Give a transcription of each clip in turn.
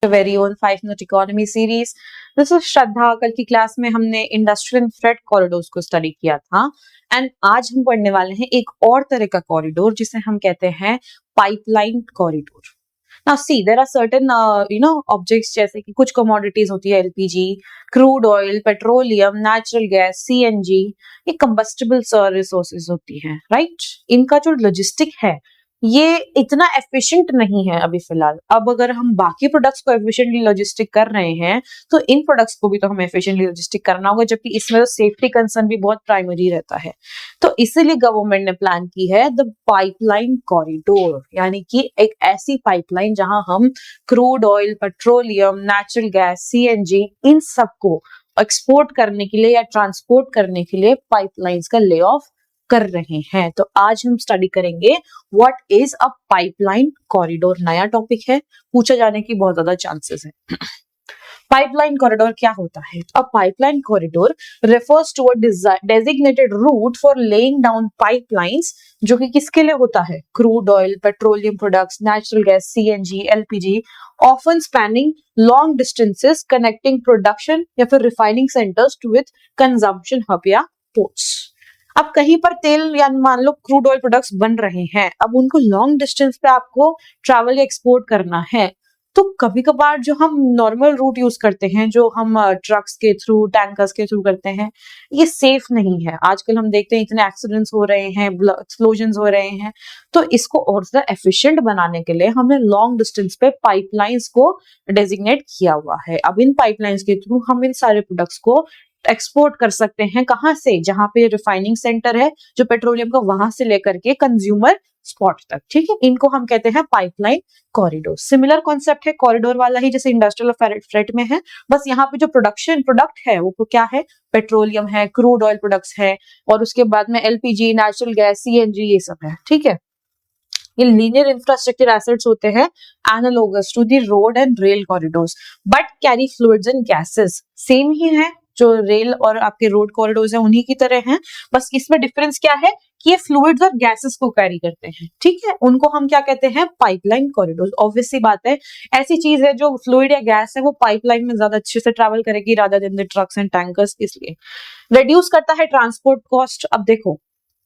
Very own 5 minute economy series. This is Shraddha. कल की class में हमने इंडस्ट्रियल एंड फ्रेट कॉरिडोर्स को स्टडी किया था एंड आज हम पढ़ने वाले हैं एक और तरह का कॉरिडोर जिसे हम कहते हैं pipeline corridor. Now see there are certain objects जैसे कि कुछ कमोडिटीज होती है LPG, crude oil, petroleum, natural gas, CNG, ये कंबस्टिबल रिसोर्सेज होती हैं, राइट। इनका जो लॉजिस्टिक है ये इतना एफिशिएंट नहीं है अभी फिलहाल। अब अगर हम बाकी प्रोडक्ट्स को एफिशिएंटली लॉजिस्टिक कर रहे हैं तो इन प्रोडक्ट्स को भी तो हमें एफिशिएंटली लॉजिस्टिक करना होगा, जबकि इसमें तो सेफ्टी कंसर्न भी बहुत प्राइमरी रहता है। तो इसीलिए गवर्नमेंट ने प्लान की है द पाइपलाइन कॉरिडोर, यानी कि एक ऐसी पाइपलाइन जहां हम crude oil, petroleum, natural gas, CNG इन सबको एक्सपोर्ट करने के लिए या ट्रांसपोर्ट करने के लिए पाइपलाइंस का ले ऑफ कर रहे हैं। तो आज हम स्टडी करेंगे what is a pipeline corridor. नया टॉपिक है, पूछा जाने की बहुत ज्यादा चांसेस है। पाइपलाइन कॉरिडोर क्या होता है? A pipeline corridor refers to a designated route for laying down pipelines, जो कि किसके लिए होता है? Crude oil, petroleum products, natural gas, CNG, LPG, often spanning long distances connecting production या फिर refining centres to with consumption hub या ports. अब कहीं पर तेल या मान लो क्रूड ऑयल प्रोडक्ट्स बन रहे हैं, अब उनको लॉन्ग डिस्टेंस पे आपको ट्रैवल या एक्सपोर्ट करना है, तो कभी कभार जो हम नॉर्मल रूट यूज करते हैं, जो हम ट्रक्स के थ्रू, टैंकर्स के थ्रू करते हैं, ये सेफ नहीं है। आजकल हम देखते हैं इतने एक्सीडेंट्स हो रहे हैं, एक्सप्लोजन हो रहे हैं। तो इसको और ज्यादा एफिशिएंट बनाने के लिए हमने लॉन्ग डिस्टेंस पे पाइपलाइंस को डेजिग्नेट किया हुआ है। अब इन पाइपलाइंस के थ्रू हम इन सारे प्रोडक्ट्स को एक्सपोर्ट कर सकते हैं। कहां से? जहां पे रिफाइनिंग सेंटर है जो पेट्रोलियम का, वहां से लेकर के कंज्यूमर स्पॉट तक, ठीक है। इनको हम कहते हैं पाइपलाइन कॉरिडोर। सिमिलर कॉन्सेप्ट है कॉरिडोर वाला ही जैसे इंडस्ट्रियल फ्रेट में है, बस यहाँ पे जो प्रोडक्ट है वो क्या है? पेट्रोलियम है, क्रूड ऑयल प्रोडक्ट्स है, और उसके बाद में एलपीजी, नेचुरल गैस, सीएनजी, ये सब है, ठीक है। ये लीनियर इंफ्रास्ट्रक्चर एसेट्स होते हैं analogous to the road and rail corridors but carry fluids and gases. Same ही है, जो रेल और आपके रोड कॉरिडोर्स हैं उन्हीं की तरह हैं, बस इसमें डिफरेंस क्या है कि ये फ्लूइड्स और गैसेस को कैरी करते हैं, ठीक है। उनको हम क्या कहते हैं? Pipeline corridors. ऑब्वियस सी बात है, ऐसी चीज है जो फ्लूइड या गैस है वो पाइपलाइन में ज्यादा अच्छे से ट्रैवल करेगी rather than the trucks and tankers, इसलिए रिड्यूस करता है ट्रांसपोर्ट कॉस्ट। अब देखो,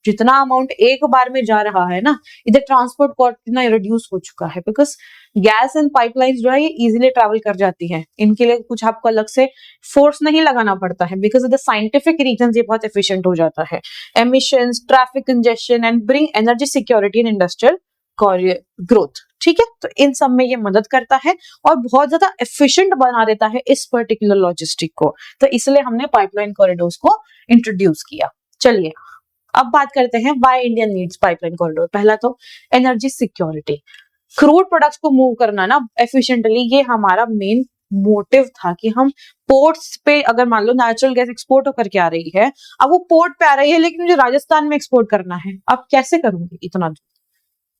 जितना अमाउंट एक बार में जा रहा है ना, इधर ट्रांसपोर्ट कॉस्ट इतना रिड्यूस हो चुका है, बिकॉज गैस एंड पाइपलाइंस जो है ये इजीली ट्रैवल कर जाती हैं। इनके लिए कुछ आपको अलग से फोर्स नहीं लगाना पड़ता है, because of the scientific reasons ये बहुत एफिशिएंट हो जाता है। Emissions, traffic congestion and bring energy security in industrial growth, ठीक है। तो इन सब में ये मदद करता है और बहुत ज्यादा एफिशिएंट बना देता है इस पर्टिकुलर लॉजिस्टिक को। तो इसलिए हमने पाइपलाइन कॉरिडोर्स को इंट्रोड्यूस किया। चलिए अब बात करते हैं why India needs pipeline corridor. पहला तो एनर्जी सिक्योरिटी। क्रूड प्रोडक्ट्स को मूव करना ना एफिशिएंटली, ये हमारा मेन मोटिव था कि हम पोर्ट्स पे, अगर मान लो नेचुरल गैस एक्सपोर्ट होकर के आ रही है, अब वो पोर्ट पे आ रही है लेकिन मुझे राजस्थान में एक्सपोर्ट करना है, अब कैसे करूंगी इतना दूर?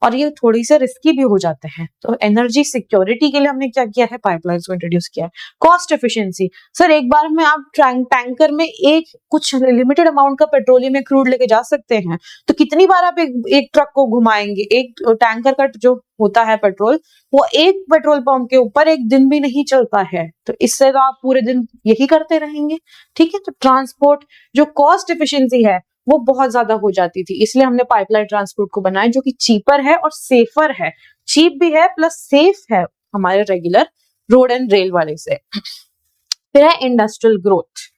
और ये थोड़ी सी रिस्की भी हो जाते हैं। तो एनर्जी सिक्योरिटी के लिए हमने क्या किया है? पाइपलाइंस को इंट्रोड्यूस किया है। Cost efficiency. सर एक बार में आप टैंकर में एक कुछ लिमिटेड अमाउंट का पेट्रोलियम या क्रूड लेके जा सकते हैं, तो कितनी बार आप एक ट्रक को घुमाएंगे? एक टैंकर का जो होता है पेट्रोल, वो एक पेट्रोल पंप के ऊपर एक दिन भी नहीं चलता है, तो इससे तो आप पूरे दिन यही करते रहेंगे, ठीक है। तो ट्रांसपोर्ट जो कॉस्ट एफिशिएंसी है वो बहुत ज्यादा हो जाती थी, इसलिए हमने पाइपलाइन ट्रांसपोर्ट को बनाया जो कि चीपर है और सेफर है। चीप भी है प्लस सेफ है हमारे रेगुलर रोड एंड रेल वाले से। फिर है industrial growth.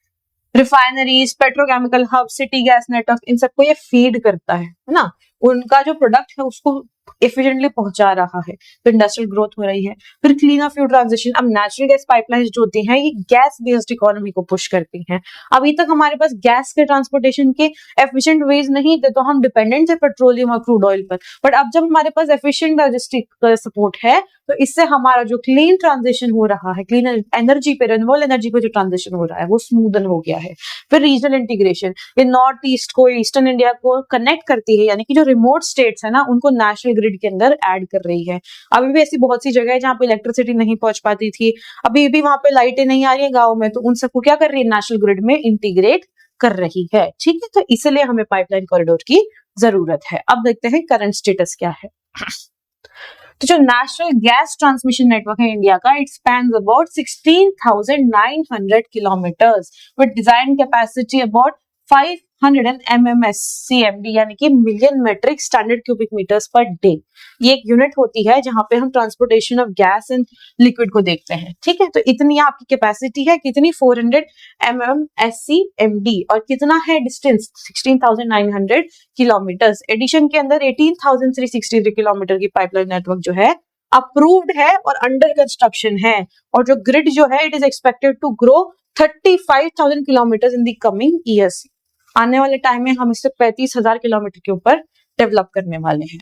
Refineries, petrochemical hub, city gas network, इन सबको ये फीड करता है ना। उनका जो प्रोडक्ट है उसको एफिशिएंटली पहुंचा रहा है, तो इंडस्ट्रियल ग्रोथ हो रही है। फिर क्लीनर फ्यूल ट्रांजिशन। अब नेचुरल गैस पाइपलाइंस जो होती हैं ये गैस बेस्ड इकोनॉमी को पुश करती हैं। अभी तक हमारे पास गैस के ट्रांसपोर्टेशन के एफिशिएंट वेज नहीं थे, तो हम डिपेंडेंट थे पेट्रोलियम और क्रूड ऑयल पर, बट अब जब हमारे पास एफिशिएंट लॉजिस्टिक सपोर्ट है तो इससे हमारा जो क्लीन ट्रांजिशन हो रहा है, क्लीन एनर्जी पे, रिन्यूएबल एनर्जी पे जो ट्रांजिशन हो रहा है वो स्मूदन हो गया है। फिर रीजनल इंटीग्रेशन। ये नॉर्थ ईस्ट को, ईस्टर्न इंडिया को कनेक्ट करती है, यानी कि जो रिमोट स्टेट्स है ना उनको नेशनल ग्रिड के अंदर ऐड कर रही है। अभी भी ऐसी बहुत सी जगह है जहां पे इलेक्ट्रिसिटी नहीं पहुंच पाती थी, अभी भी वहां पे लाइटें नहीं आ रही है गाँव में, तो उन सबको क्या कर रही है? नेशनल ग्रिड में इंटीग्रेट कर रही है, ठीक है। तो इसलिए हमें पाइपलाइन कॉरिडोर की जरूरत है। अब देखते हैं करंट स्टेटस क्या है। तो जो नेशनल गैस ट्रांसमिशन नेटवर्क है इंडिया का, it spans about 16,900 kilometres with design capacity about 500 MMSCMD यानी कि million metric standard cubic metres per day. ये एक यूनिट होती है जहां पे हम transportation of gas and liquid को देखते हैं, ठीक है। तो इतनी आपकी कैपेसिटी है, कितनी 400 MMSCMD, और कितना है डिस्टेंस 16,900 किलोमीटर्स। एडिशन के अंदर 18,363 किलोमीटर की पाइपलाइन नेटवर्क जो है अप्रूव्ड है और अंडर कंस्ट्रक्शन है, और जो ग्रिड जो है it is expected to grow 35,000 kilometre in the coming years. आने वाले टाइम में हम इसे 35,000 किलोमीटर के ऊपर डेवलप करने वाले हैं।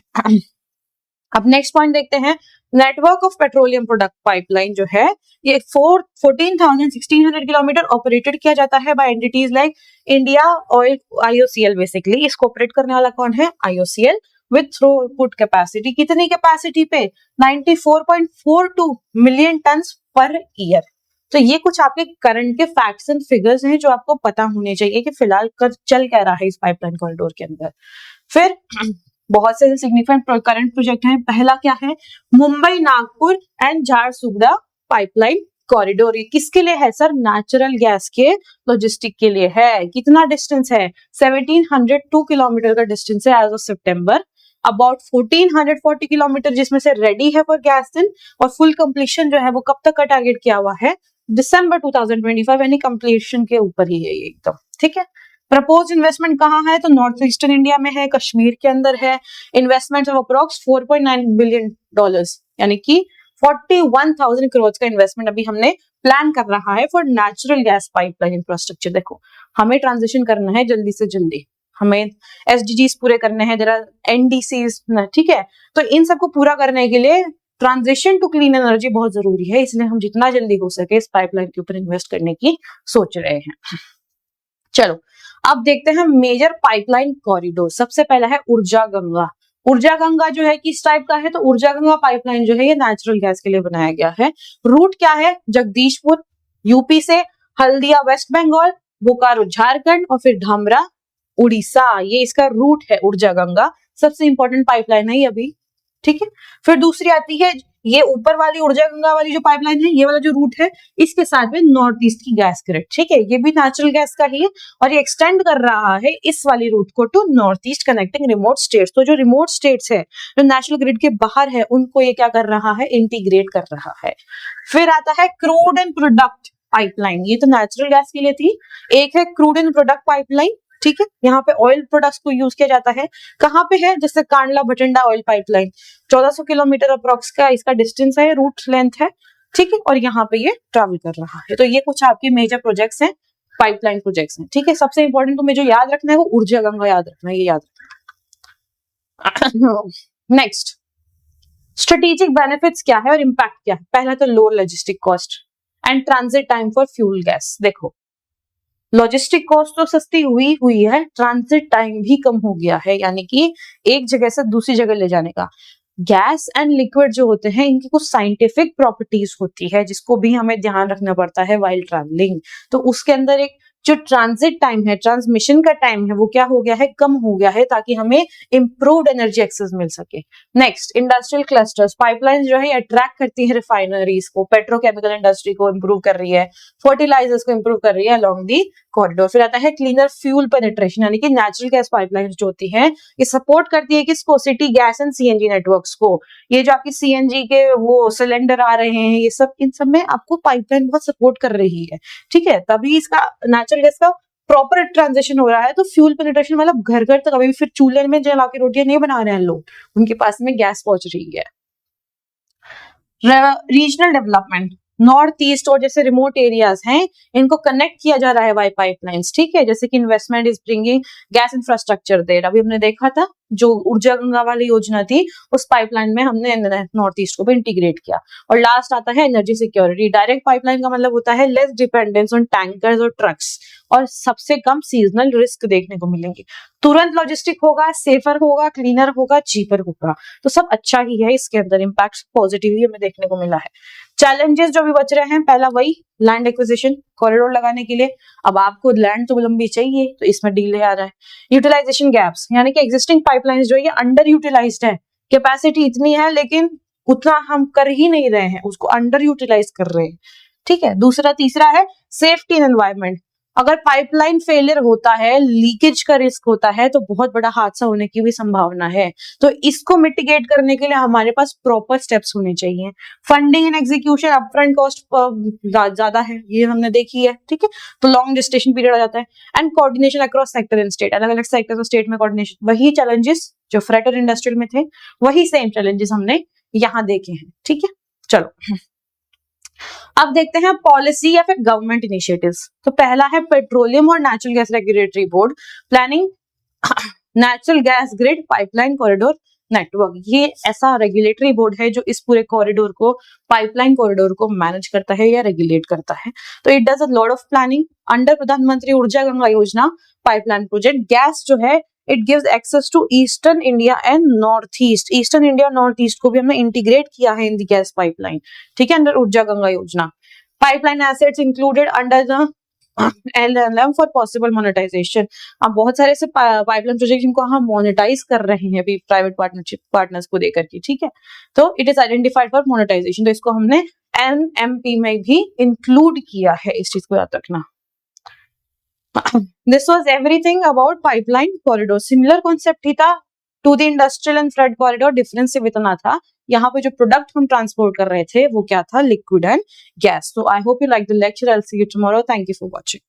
अब नेक्स्ट पॉइंट देखते हैं, network of petroleum product pipeline जो है ये 14,1600 किलोमीटर ऑपरेटेड किया जाता है by entities like India oil, IOCL। Basically इसको ऑपरेट करने वाला कौन है? IOCL, विथ थ्रूपुट कैपेसिटी, कितनी कैपेसिटी पे? 94.42 मिलियन टन्स पर ईयर। तो ये कुछ आपके करंट के फैक्ट्स एंड फिगर्स हैं जो आपको पता होने चाहिए कि फिलहाल चल क्या रहा है इस पाइपलाइन कॉरिडोर के अंदर। फिर बहुत से सिग्निफिकेंट करंट प्रोजेक्ट हैं। पहला क्या है? Mumbai Nagpur and Jharsuguda pipeline corridor. ये किसके लिए है सर? नेचुरल गैस के लॉजिस्टिक के लिए है। कितना डिस्टेंस है? 1702 किलोमीटर का डिस्टेंस है एज ऑफ सितंबर। अबाउट 1440 किलोमीटर जिसमें से रेडी है फॉर गैस इन, और फुल कंप्लीशन जो है वो कब तक का टारगेट किया हुआ है? दिसंबर 2025, यानी कंप्लीशन के ऊपर ही है ये एकदम, ठीक है। प्रपोज इन्वेस्टमेंट कहाँ है? तो नॉर्थ ईस्टर्न इंडिया में है, कश्मीर के अंदर है। इन्वेस्टमेंट ऑफ अप्रॉक्स $4.9 बिलियन, यानी कि 41,000 करोड़ का इन्वेस्टमेंट अभी हमने प्लान कर रहा है for natural gas pipeline infrastructure. देखो हमें ट्रांजिशन करना है जल्दी से जल्दी, हमें SDGs पूरे करने हैं, जरा NDCs, ठीक है। तो इन सबको पूरा करने के लिए ट्रांजिशन टू क्लीन एनर्जी बहुत जरूरी है, इसलिए हम जितना जल्दी हो सके इस पाइपलाइन के ऊपर इन्वेस्ट करने की सोच रहे हैं। चलो अब देखते हैं मेजर पाइपलाइन कॉरिडोर। सबसे पहला है ऊर्जा गंगा। ऊर्जा गंगा जो है किस टाइप का है? तो ऊर्जा गंगा पाइपलाइन जो है ये नेचुरल गैस के लिए बनाया गया है। रूट क्या है? जगदीशपुर यूपी से, हल्दिया वेस्ट बंगाल, बोकारो झारखंड, और फिर धामरा उड़ीसा, ये इसका रूट है ऊर्जा गंगा। सबसे इंपॉर्टेंट पाइपलाइन है ये अभी, ठीक है। फिर दूसरी आती है ये ऊपर वाली ऊर्जा गंगा वाली जो पाइपलाइन है, ये वाला जो रूट है इसके साथ में नॉर्थ ईस्ट की गैस ग्रिड, ठीक है। ये भी नेचुरल गैस का ही है और ये एक्सटेंड कर रहा है इस वाली रूट को to north east connecting remote states. तो जो रिमोट स्टेट्स है जो नेशनल ग्रिड के बाहर है उनको ये क्या कर रहा है? इंटीग्रेट कर रहा है। फिर आता है क्रूड एंड प्रोडक्ट पाइपलाइन, ये तो नेचुरल गैस के लिए थी। एक है क्रूड एंड प्रोडक्ट पाइपलाइन, ठीक है। यहाँ पे ऑयल प्रोडक्ट्स को यूज किया जाता है। कहाँ पे है? जैसे Kandla Bathinda oil pipeline, 1400 kilometre approx का इसका डिस्टेंस है, रूट लेंथ है, ठीक है। और यहाँ पे ये ट्रैवल कर रहा है। तो ये कुछ आपके मेजर प्रोजेक्ट्स हैं, पाइपलाइन प्रोजेक्ट्स हैं, ठीक है। सबसे इंपॉर्टेंट तुम्हें जो याद रखना है वो ऊर्जा गंगा याद रखना है, ये याद रखना। नेक्स्ट, स्ट्रेटेजिक बेनिफिट्स क्या है और इम्पैक्ट क्या है? पहला तो lower logistic cost and transit time for fuel gas. देखो लॉजिस्टिक कॉस्ट तो सस्ती हुई है, ट्रांजिट टाइम भी कम हो गया है, यानी कि एक जगह से दूसरी जगह ले जाने का। गैस एंड लिक्विड जो होते हैं इनकी कुछ साइंटिफिक प्रॉपर्टीज होती है जिसको भी हमें ध्यान रखना पड़ता है वाइल ट्रैवलिंग। तो उसके अंदर एक जो ट्रांजिट टाइम है, ट्रांसमिशन का टाइम है, वो क्या हो गया है? कम हो गया है, ताकि हमें इंप्रूव्ड एनर्जी एक्सेस मिल सके। Next, industrial clusters. पाइपलाइन जो है अट्रैक्ट करती है रिफाइनरीज को, पेट्रोकेमिकल इंडस्ट्री को इंप्रूव कर रही है, फर्टिलाइजर्स को इंप्रूव कर रही है अलोंग दी कॉरिडोर। फिर आता है क्लीनर फ्यूल पेनिट्रेशन, यानी कि नेचुरल गैस पाइपलाइन जो होती है ये सपोर्ट करती है किसको? City gas and CNG networks को। ये जो आपकी CNG के वो सिलेंडर आ रहे हैं, ये सब इन सब में आपको पाइपलाइन बहुत सपोर्ट कर रही है, ठीक है। तभी इसका नेचुरल गैस का प्रॉपर ट्रांजिशन हो रहा है। तो फ्यूल पेनिट्रेशन मतलब घर घर तक, अभी फिर चूल्हे में जला के रोटियां नहीं बना रहे हैं लोग, उनके पास में गैस पहुंच रही है। रीजनल डेवलपमेंट, नॉर्थ ईस्ट और जैसे रिमोट एरियाज हैं इनको कनेक्ट किया जा रहा है बाय पाइपलाइंस, ठीक है। जैसे कि investment is bringing gas infrastructure there. अभी हमने देखा था जो ऊर्जा गंगा वाली योजना थी उस पाइपलाइन में हमने नॉर्थ ईस्ट को भी इंटीग्रेट किया। और लास्ट आता है एनर्जी सिक्योरिटी। डायरेक्ट पाइपलाइन का मतलब होता है लेस डिपेंडेंस ऑन टैंकर्स और ट्रक्स, और सबसे कम सीजनल रिस्क देखने को मिलेंगे। तुरंत लॉजिस्टिक होगा, सेफर होगा, क्लीनर होगा, चीपर होगा, तो सब अच्छा ही है। इसके अंदर इम्पैक्ट पॉजिटिव ही हमें देखने को मिला है। चैलेंजेस जो भी बच रहे हैं, पहला वही लैंड एक्विजिशन, कॉरिडोर लगाने के लिए। अब आपको लैंड तो लंबी चाहिए, तो इसमें डिले आ रहा है। यूटिलाइजेशन गैप्स, यानी कि एग्जिस्टिंग पाइपलाइंस जो है अंडर यूटिलाइज्ड है, कैपेसिटी इतनी है लेकिन उतना हम कर ही नहीं रहे हैं, उसको अंडर यूटिलाइज कर रहे हैं। ठीक है, दूसरा तीसरा है सेफ्टी एंड एनवायरनमेंट। अगर पाइपलाइन फेलियर होता है, लीकेज का रिस्क होता है, तो बहुत बड़ा हादसा होने की भी संभावना है। तो इसको मिटिगेट करने के लिए हमारे पास प्रॉपर स्टेप्स होने चाहिए। Funding and execution upfront cost ज्यादा है, ये हमने देखी है। ठीक है, तो लॉन्ग जेस्टेशन पीरियड आ जाता है। And coordination across sector and state, अलग अलग सेक्टर और स्टेट में कोऑर्डिनेशन। वही चैलेंजेस जो फ्रेट और इंडस्ट्रियल में थे, वही सेम चैलेंजेस हमने यहाँ देखे हैं। ठीक है, चलो अब देखते हैं पॉलिसी या फिर गवर्नमेंट इनिशिएटिव्स। तो पहला है पेट्रोलियम और natural gas regulatory board planning natural gas grid pipeline corridor network. ये ऐसा रेगुलेटरी बोर्ड है जो इस पूरे कॉरिडोर को, पाइपलाइन कॉरिडोर को मैनेज करता है या रेगुलेट करता है। तो it does a lot of planning under Pradhanmantri Urja Ganga Yojana pipeline project. Gas जो है it gives access to eastern India and north east. Eastern India और नॉर्थ ईस्ट को भी हमने इंटीग्रेट किया है इन द गैस पाइपलाइन। ठीक है, under Urja Ganga Yojana. Pipeline assets included under the LLM for possible monetisation. अब बहुत सारे ऐसे पाइपलाइन प्रोजेक्ट जिनको हम मोनेटाइज कर रहे हैं अभी प्राइवेट पार्टनरशिप पार्टनर्स को देकर के। ठीक है, तो it is identified for monetisation, तो इसको हमने NMP में भी इंक्लूड किया है, इस चीज को याद रखना। This was everything about pipeline corridor. Similar concept ही था to the industrial and freight corridor. Difference सिर्फ इतना था, यहाँ पे जो प्रोडक्ट हम ट्रांसपोर्ट कर रहे थे वो क्या था, liquid and gas. So I hope you like the lecture. I'll see you tomorrow. Thank you for watching.